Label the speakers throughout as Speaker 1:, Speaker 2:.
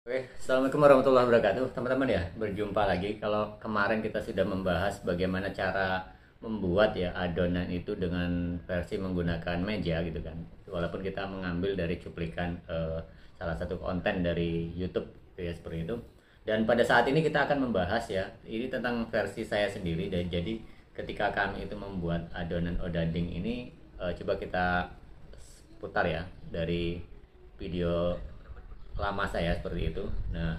Speaker 1: Oke, Assalamualaikum warahmatullahi wabarakatuh, teman-teman ya. Berjumpa lagi. Kalau kemarin kita sudah membahas bagaimana cara membuat ya adonan itu dengan versi menggunakan meja gitu kan. Walaupun kita mengambil dari cuplikan salah satu konten dari YouTube ya seperti itu. Dan pada saat ini kita akan membahas ya, ini tentang versi saya sendiri. Dan jadi ketika kami itu membuat adonan odading ini, coba kita putar ya dari video lama saya seperti itu. Nah,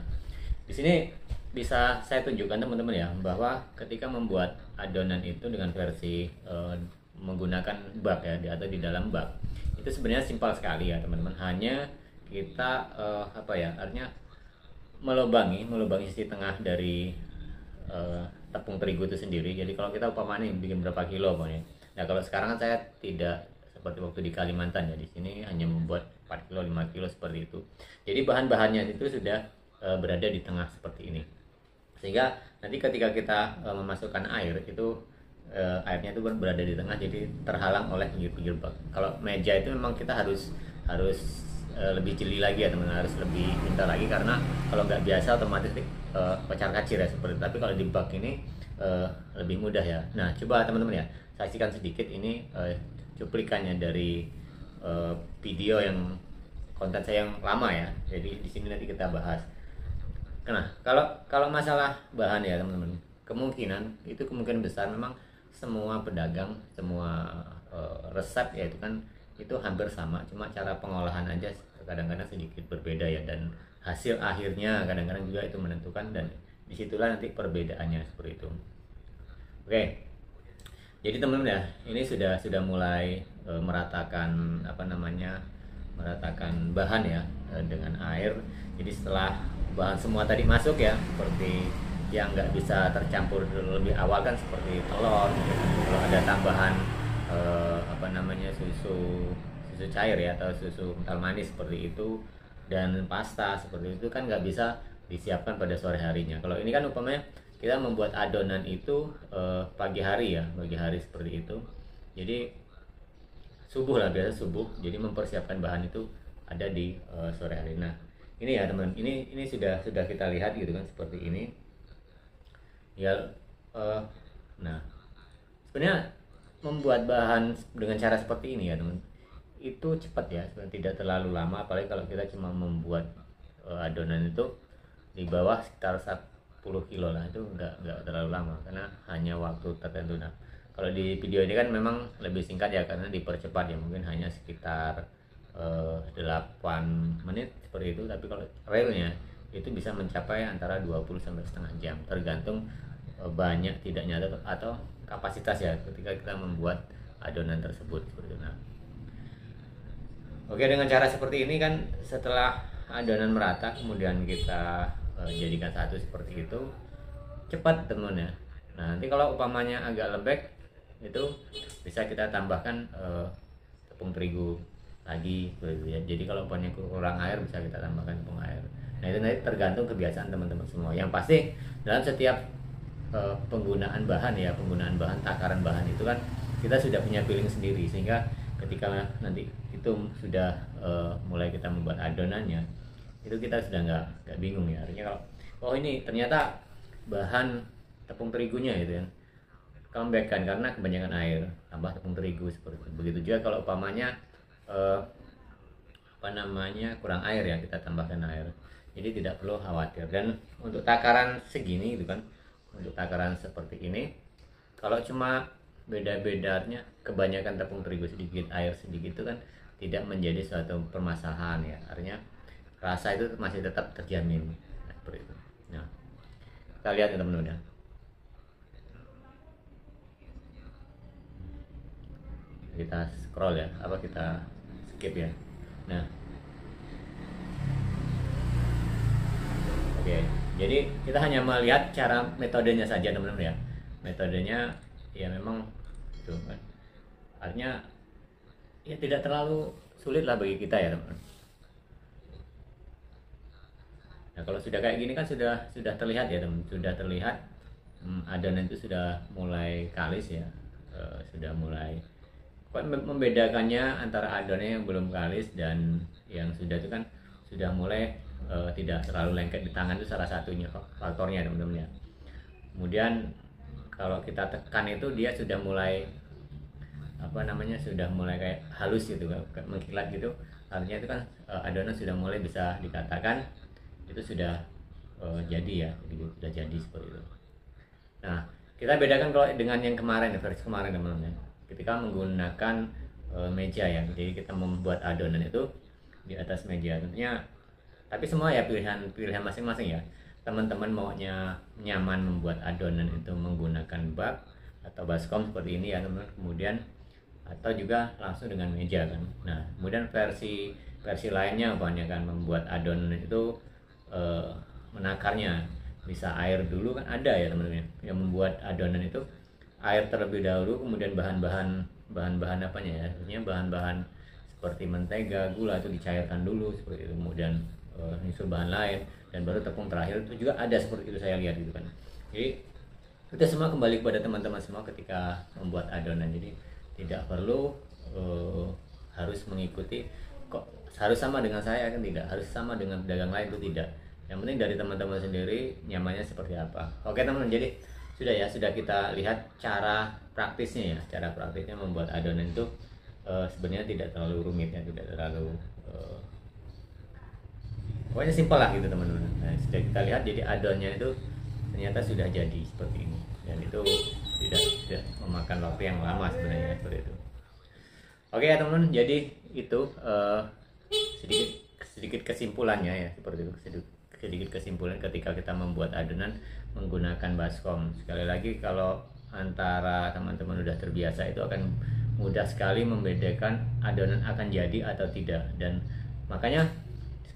Speaker 1: di sini bisa saya tunjukkan teman-teman ya bahwa ketika membuat adonan itu dengan versi menggunakan bak ya atau di dalam bak itu sebenarnya simpel sekali ya teman-teman. Hanya kita apa ya artinya melubangi sisi tengah dari tepung terigu itu sendiri. Jadi kalau kita umpamanya bikin berapa kilo pokoknya. Nah kalau sekarang kan saya tidak seperti waktu di Kalimantan ya, di sini hanya membuat 4 kilo 5 kilo seperti itu. Jadi bahan-bahannya itu sudah berada di tengah seperti ini, sehingga nanti ketika kita memasukkan air itu airnya itu berada di tengah, jadi terhalang oleh pinggir-pinggir bak. Kalau meja itu memang kita harus harus lebih jeli lagi ya teman, harus lebih pintar lagi karena kalau nggak biasa otomatis kocar kacir ya seperti itu. Tapi kalau di bak ini lebih mudah ya. Nah coba teman-teman ya saksikan sedikit ini cuplikannya dari video yang konten saya yang lama ya. Jadi di sini nanti kita bahas. Nah, kalau masalah bahan ya teman-teman, kemungkinan besar memang semua pedagang, semua resep ya itu kan itu hampir sama, cuma cara pengolahan aja kadang-kadang sedikit berbeda ya, dan hasil akhirnya kadang-kadang juga itu menentukan, dan disitulah nanti perbedaannya seperti itu. Oke, jadi teman-teman ya ini sudah mulai meratakan apa namanya meratakan bahan ya dengan air. Jadi setelah bahan semua tadi masuk ya, seperti yang nggak bisa tercampur lebih awal kan seperti telur gitu. Kalau ada tambahan apa namanya susu susu cair ya atau susu kental manis seperti itu, dan pasta seperti itu kan nggak bisa disiapkan pada sore harinya. Kalau ini kan umpamanya kita membuat adonan itu pagi hari ya, pagi hari seperti itu. Jadi subuh lah, biasa subuh, jadi mempersiapkan bahan itu ada di sore hari. Nah ini ya teman, ini sudah kita lihat gitu kan seperti ini ya. Nah sebenarnya membuat bahan dengan cara seperti ini ya teman, itu cepat ya sebenarnya, tidak terlalu lama, apalagi kalau kita cuma membuat adonan itu di bawah sekitar 10 kilo lah, itu nggak terlalu lama karena hanya waktu tertentu. Nah kalau di video ini kan memang lebih singkat ya karena dipercepat ya, mungkin hanya sekitar 8 menit seperti itu. Tapi kalau realnya itu bisa mencapai antara 20 sampai setengah jam, tergantung banyak tidaknya atau kapasitas ya ketika kita membuat adonan tersebut seperti itu. Nah, oke, dengan cara seperti ini kan setelah adonan merata kemudian kita jadikan satu seperti itu, cepat teman ya. Nah nanti kalau umpamanya agak lembek itu bisa kita tambahkan tepung terigu lagi gitu ya. Jadi kalau umpamanya kurang air bisa kita tambahkan tepung air. Nah itu nanti tergantung kebiasaan teman-teman semua. Yang pasti dalam setiap penggunaan bahan ya, penggunaan bahan, takaran bahan itu kan kita sudah punya feeling sendiri, sehingga ketika nanti itu sudah mulai kita membuat adonannya itu kita sudah nggak bingung ya. Artinya kalau oh ini ternyata bahan tepung terigunya gitu ya, lembekkan karena kebanyakan air, tambah tepung terigu seperti itu. Begitu juga kalau umpamanya apa namanya kurang air ya, kita tambahkan air. Jadi tidak perlu khawatir. Dan untuk takaran segini gitu kan, untuk takaran seperti ini, kalau cuma beda-bedanya kebanyakan tepung terigu sedikit air sedikit itu kan tidak menjadi suatu permasalahan ya. Artinya rasa itu masih tetap terjamin. Nah, seperti itu. Nah kita lihat ya teman-teman ya. Kita scroll ya, apa kita skip ya. Nah oke, jadi kita hanya melihat cara metodenya saja teman-teman ya. Metodenya ya memang itu kan, artinya ya tidak terlalu sulit lah bagi kita ya teman-teman. Nah kalau sudah kayak gini kan sudah terlihat ya teman, sudah terlihat adonan itu sudah mulai kalis ya, sudah mulai. Membedakannya antara adonan yang belum kalis dan yang sudah itu kan sudah mulai tidak terlalu lengket di tangan, itu salah satunya faktornya teman-teman ya. Kemudian kalau kita tekan itu dia sudah mulai sudah mulai kayak halus gitu, kayak mengkilat gitu, artinya itu kan adonan sudah mulai bisa dikatakan itu sudah jadi ya, jadi sudah jadi seperti itu. Nah, kita bedakan kalau dengan yang kemarin, versi kemarin teman-teman, ketika menggunakan meja ya, jadi kita membuat adonan itu di atas meja tentunya, tapi semua ya pilihan masing-masing ya. Teman-teman maunya nyaman membuat adonan itu menggunakan bak atau baskom seperti ini ya teman-teman, kemudian atau juga langsung dengan meja kan. Nah, kemudian versi lainnya kan membuat adonan itu menakarnya bisa air dulu kan, ada ya teman-teman yang membuat adonan itu air terlebih dahulu, kemudian bahan-bahan apanya ya, artinya bahan-bahan seperti mentega, gula itu dicairkan dulu seperti itu, kemudian nyusul bahan lain dan baru tepung terakhir, itu juga ada seperti itu saya lihat gitu kan. Jadi itu semua kembali kepada teman-teman semua ketika membuat adonan, jadi tidak perlu harus mengikuti kok harus sama dengan saya, kan tidak harus sama dengan pedagang lain, itu tidak. Yang penting dari teman-teman sendiri nyamannya seperti apa. Oke teman-teman, jadi sudah kita lihat cara praktisnya ya, cara praktisnya membuat adonan itu sebenarnya tidak terlalu rumit ya, tidak terlalu pokoknya simpel lah gitu teman-teman. Nah, sudah kita lihat jadi adonannya itu ternyata sudah jadi seperti ini, dan itu tidak memakan waktu yang lama sebenarnya seperti itu. Oke ya teman-teman, jadi itu sedikit kesimpulannya ya, seperti itu, sedikit kesimpulan ketika kita membuat adonan menggunakan baskom. Sekali lagi, kalau antara teman-teman udah terbiasa, itu akan mudah sekali membedakan adonan akan jadi atau tidak. Dan makanya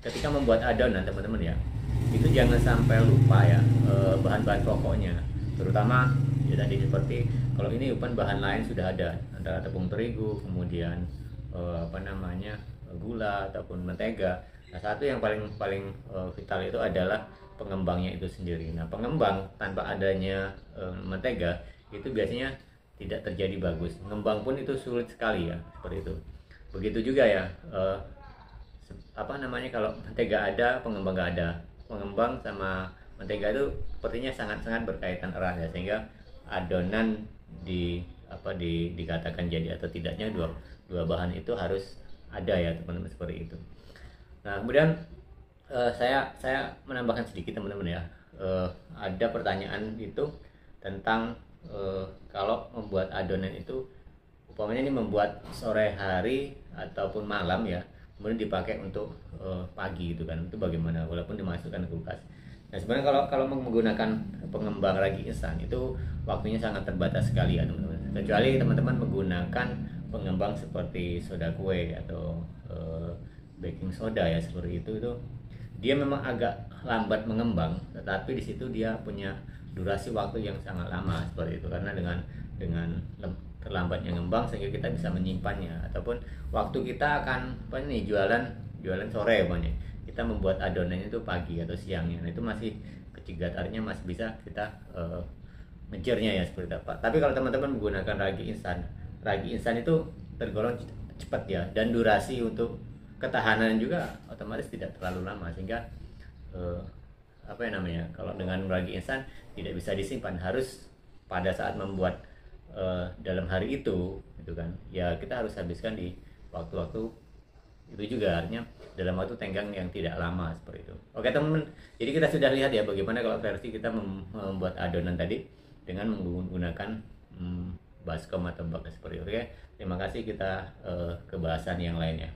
Speaker 1: ketika membuat adonan teman-teman ya, itu jangan sampai lupa ya bahan-bahan pokoknya, terutama ya tadi seperti kalau ini bukan bahan lain sudah ada, antara tepung terigu, kemudian gula ataupun mentega. Nah, satu yang paling vital itu adalah pengembangnya itu sendiri. Nah, pengembang tanpa adanya mentega itu biasanya tidak terjadi bagus. Pengembang pun itu sulit sekali ya, seperti itu. Begitu juga ya kalau mentega ada, pengembang nggak ada. Pengembang sama mentega itu sepertinya sangat-sangat berkaitan erat ya, sehingga adonan dikatakan jadi atau tidaknya dua bahan itu harus ada ya teman-teman, seperti itu. Nah, kemudian saya menambahkan sedikit teman-teman ya, ada pertanyaan itu tentang kalau membuat adonan itu umpamanya ini membuat sore hari ataupun malam ya, kemudian dipakai untuk pagi gitu kan, itu bagaimana walaupun dimasukkan ke kulkas. Nah, sebenarnya kalau menggunakan pengembang ragi instan itu waktunya sangat terbatas sekali ya teman-teman, kecuali teman-teman menggunakan pengembang seperti soda kue atau baking soda ya, seperti itu dia memang agak lambat mengembang, tetapi di situ dia punya durasi waktu yang sangat lama seperti itu, karena dengan terlambatnya ngembang sehingga kita bisa menyimpannya, ataupun waktu kita akan jualan sore banyak, kita membuat adonannya itu pagi atau siangnya, nah itu masih kecegat, artinya masih bisa kita ngejarnya ya seperti apa. Tapi kalau teman-teman menggunakan ragi instan itu tergolong cepat ya, dan durasi untuk ketahanan juga otomatis tidak terlalu lama, sehingga kalau dengan ragi instan tidak bisa disimpan, harus pada saat membuat dalam hari itu gitu kan ya, kita harus habiskan di waktu-waktu itu juga, artinya dalam waktu tenggang yang tidak lama seperti itu. Oke teman-teman, jadi kita sudah lihat ya bagaimana kalau versi kita membuat adonan tadi dengan menggunakan baskom atau bak seperti itu. Oke, terima kasih, kita ke bahasan yang lainnya.